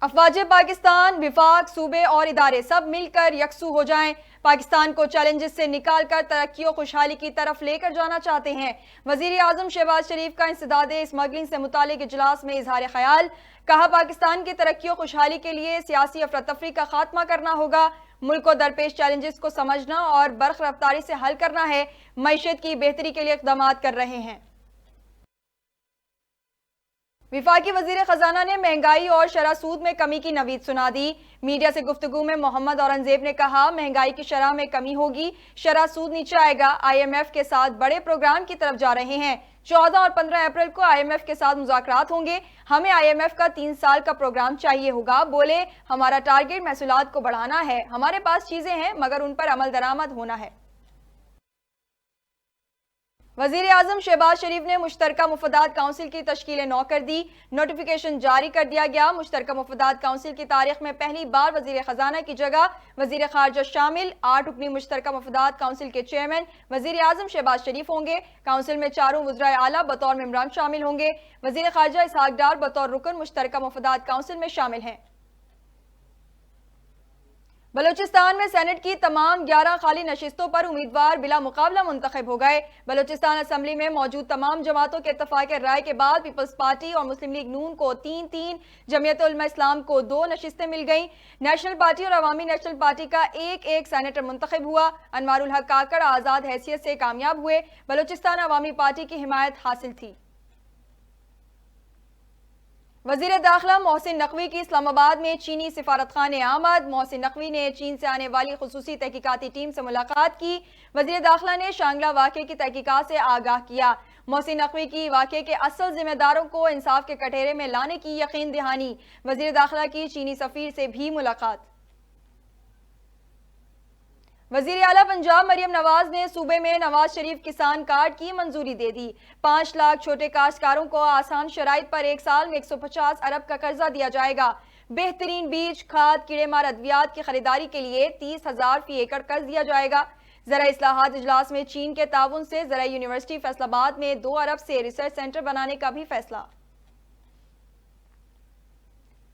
افواج پاکستان، وفاق، صوبے اور ادارے سب مل کر یکسو ہو جائیں۔ پاکستان کو چیلنجز سے نکال کر ترقی و خوشحالی کی طرف لے کر جانا چاہتے ہیں۔ وزیر اعظم شہباز شریف کا انسداد اسمگلنگ سے متعلق اجلاس میں اظہار خیال۔ کہا پاکستان کی ترقی و خوشحالی کے لیے سیاسی افراتفری کا خاتمہ کرنا ہوگا۔ ملک کو درپیش چیلنجز کو سمجھنا اور برق رفتاری سے حل کرنا ہے۔ معیشت کی بہتری کے لیے اقدامات کر رہے ہیں۔ وفاقی وزیر خزانہ نے مہنگائی اور شرح سود میں کمی کی نوید سنا دی۔ میڈیا سے گفتگو میں محمد اورنگزیب نے کہا مہنگائی کی شرح میں کمی ہوگی، شرح سود نیچے آئے گا۔ آئی ایم ایف کے ساتھ بڑے پروگرام کی طرف جا رہے ہیں۔ 14 اور 15 اپریل کو آئی ایم ایف کے ساتھ مذاکرات ہوں گے۔ ہمیں آئی ایم ایف کا 3 سال کا پروگرام چاہیے ہوگا۔ بولے ہمارا ٹارگٹ محصولات کو بڑھانا ہے۔ ہمارے پاس چیزیں ہیں مگر ان پر عمل درآمد ہونا ہے۔ وزیر اعظم شہباز شریف نے مشترکہ مفادات کونسل کی تشکیل نو کر دی۔ نوٹیفیکیشن جاری کر دیا گیا۔ مشترکہ مفادات کونسل کی تاریخ میں پہلی بار وزیر خزانہ کی جگہ وزیر خارجہ شامل۔ 8 رکنی مشترکہ مفادات کونسل کے چیئرمین وزیر اعظم شہباز شریف ہوں گے۔ کونسل میں 4 وزرائے اعلیٰ بطور ممبران شامل ہوں گے۔ وزیر خارجہ اسحاق ڈار بطور رکن مشترکہ مفادات کونسل میں شامل ہیں۔ بلوچستان میں سینٹ کی تمام 11 خالی نشستوں پر امیدوار بلا مقابلہ منتخب ہو گئے۔ بلوچستان اسمبلی میں موجود تمام جماعتوں کے اتفاق رائے کے بعد پیپلز پارٹی اور مسلم لیگ نون کو 3 جمعیت علماء اسلام کو 2 نشستیں مل گئیں۔ نیشنل پارٹی اور عوامی نیشنل پارٹی کا ایک سینیٹر منتخب ہوا۔ انوار الحق کاکڑ آزاد حیثیت سے کامیاب ہوئے۔ بلوچستان عوامی پارٹی کی حمایت حاصل تھی۔ وزیر داخلہ محسن نقوی کی اسلام آباد میں چینی سفارت خانے آمد۔ محسن نقوی نے چین سے آنے والی خصوصی تحقیقاتی ٹیم سے ملاقات کی۔ وزیر داخلہ نے شانگلہ واقعے کی تحقیقات سے آگاہ کیا۔ محسن نقوی کی واقعے کے اصل ذمہ داروں کو انصاف کے کٹہرے میں لانے کی یقین دہانی۔ وزیر داخلہ کی چینی سفیر سے بھی ملاقات۔ وزیر اعلیٰ پنجاب مریم نواز نے صوبے میں نواز شریف کسان کارڈ کی منظوری دے دی۔ 5 لاکھ چھوٹے کاشتکاروں کو آسان شرائط پر 1 سال میں 150 ارب کا قرضہ دیا جائے گا۔ بہترین بیج، کھاد، کیڑے مار ادویات کی خریداری کے لیے 30,000 فی ایکڑ قرض دیا جائے گا۔ زرعی اصلاحات اجلاس میں چین کے تعاون سے زرعی یونیورسٹی فیصل آباد میں 2 ارب سے ریسرچ سینٹر بنانے کا بھی فیصلہ۔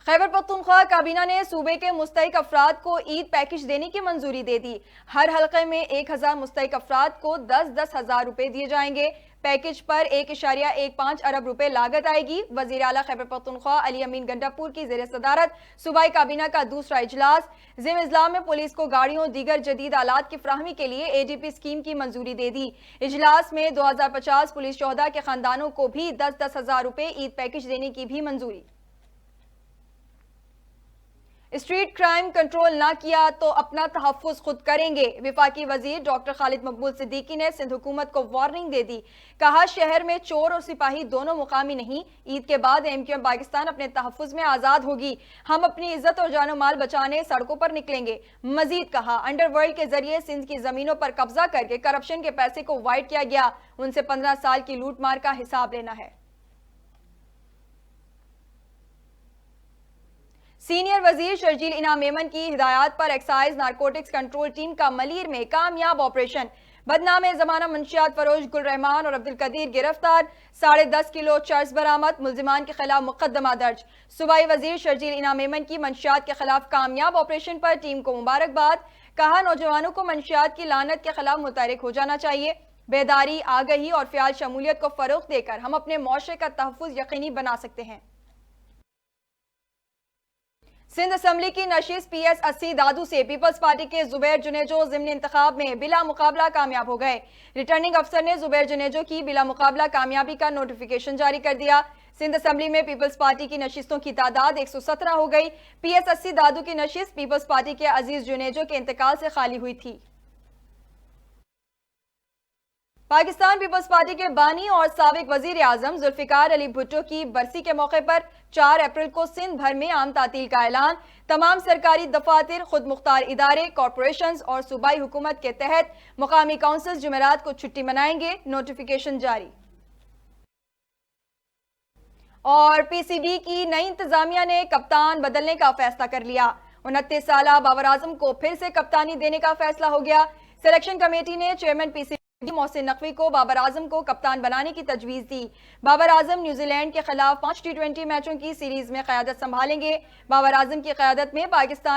خیبر پختونخوا کابینہ نے صوبے کے مستحق افراد کو عید پیکج دینے کی منظوری دے دی۔ ہر حلقے میں 1000 مستحق افراد کو 10 ہزار روپے دیے جائیں گے۔ پیکج پر 1.15 ارب روپے لاگت آئے گی۔ وزیر اعلیٰ خیبر پختونخوا علی امین گنڈاپور کی زیر صدارت صوبائی کابینہ کا دوسرا اجلاس۔ ضمن اضلاع میں پولیس کو گاڑیوں دیگر جدید آلات کی فراہمی کے لیے اے ڈی پی اسکیم کی منظوری دے دی۔ اجلاس میں 2050 پولیس شہداء کے خاندانوں کو بھی 10 ہزار روپے عید پیکج دینے کی بھی منظوری۔ اسٹریٹ کرائم کنٹرول نہ کیا تو اپنا تحفظ خود کریں گے۔ وفاقی وزیر ڈاکٹر خالد مقبول صدیقی نے سندھ حکومت کو وارننگ دے دی۔ کہا شہر میں چور اور سپاہی دونوں مقامی نہیں۔ عید کے بعد ایم کیو ایم پاکستان اپنے تحفظ میں آزاد ہوگی۔ ہم اپنی عزت اور جان و مال بچانے سڑکوں پر نکلیں گے۔ مزید کہا انڈر ورلڈ کے ذریعے سندھ کی زمینوں پر قبضہ کر کے کرپشن کے پیسے کو وائٹ کیا گیا۔ ان سے 15 سال کی لوٹ مار کا حساب لینا ہے۔ سینئر وزیر شرجیل انعام میمن کی ہدایات پر ایکسائز نارکوٹکس کنٹرول ٹیم کا ملیر میں کامیاب آپریشن۔ بدنام زمانہ منشیات فروش گل رحمان اور عبدالقدیر گرفتار۔ 10.5 کلو چرس برآمد۔ ملزمان کے خلاف مقدمہ درج۔ صوبائی وزیر شرجیل انعام میمن کی منشیات کے خلاف کامیاب آپریشن پر ٹیم کو مبارکباد۔ کہا نوجوانوں کو منشیات کی لعنت کے خلاف متحرک ہو جانا چاہیے۔ بیداری، آگہی اور فعال شمولیت کو فروغ دے کر ہم اپنے معاشرے کا تحفظ یقینی بنا سکتے ہیں۔ سندھ اسمبلی کی نشست پی ایس 80 دادو سے پیپلز پارٹی کے زبیر جنیجو ضمن انتخاب میں بلا مقابلہ کامیاب ہو گئے۔ ریٹرننگ افسر نے زبیر جنیجو کی بلا مقابلہ کامیابی کا نوٹیفیکیشن جاری کر دیا۔ سندھ اسمبلی میں پیپلز پارٹی کی نشستوں کی تعداد 117 ہو گئی۔ پی ایس 80 دادو کی نشست پیپلز پارٹی کے عزیز جنیجو کے انتقال سے خالی ہوئی تھی۔ پاکستان پیپلز پارٹی کے بانی اور سابق وزیر اعظم ذوالفقار علی بھٹو کی برسی کے موقع پر 4 اپریل کو سندھ بھر میں عام تعطیل کا اعلان۔ تمام سرکاری دفاتر، خود مختار ادارے، کارپوریشنز اور صوبائی حکومت کے تحت مقامی کونسلز جمعرات کو چھٹی منائیں گے۔ نوٹیفیکیشن جاری۔ اور پی سی بی کی نئی انتظامیہ نے کپتان بدلنے کا فیصلہ کر لیا۔ 29 سالہ بابر اعظم کو پھر سے کپتانی دینے کا فیصلہ ہو گیا۔ سلیکشن کمیٹی نے چیئرمین پی سی محسن نقوی کو بابر اعظم کو کپتان بنانے کی تجویز دی۔ بابر اعظم نیوزی لینڈ کے خلاف 5 ٹی20 میچوں کی سیریز میں قیادت سنبھالیں گے۔ بابر اعظم کی قیادت میں پاکستان